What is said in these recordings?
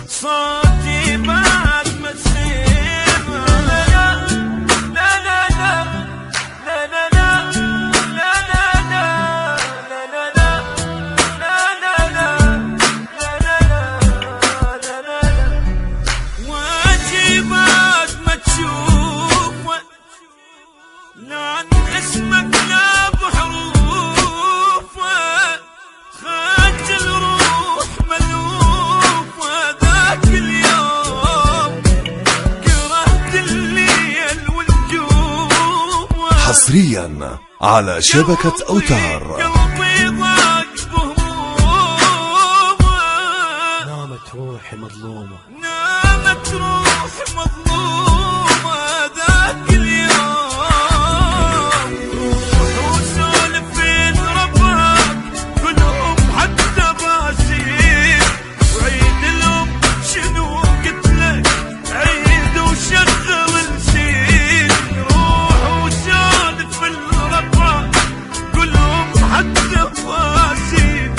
صوتي ماتسمه لا لا لا لا لا لا لا لا لا لا واجبات ما تشوف لان اسمك لا بحروف خجل روح ملوف وذاك اليوم كرهت الليل والجوم حصريا على شبكة أوتار. قلبي ضاق بهموم نامت روحي مظلومة نامت روحي مظلومة ذاك اليوم روح وسولف بين ربك كلهم حتى باسين وعيد لهم شنو قلت لك عيد وشغل الزين روح وسولف بين ربك كلهم حتى باسين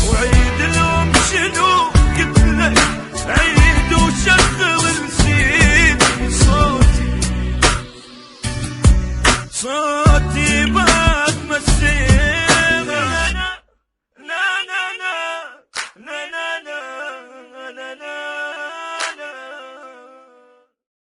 وعيد لهم شنو قلت لك عيد وشغل الزين صوتي صوتي بعد ما الزين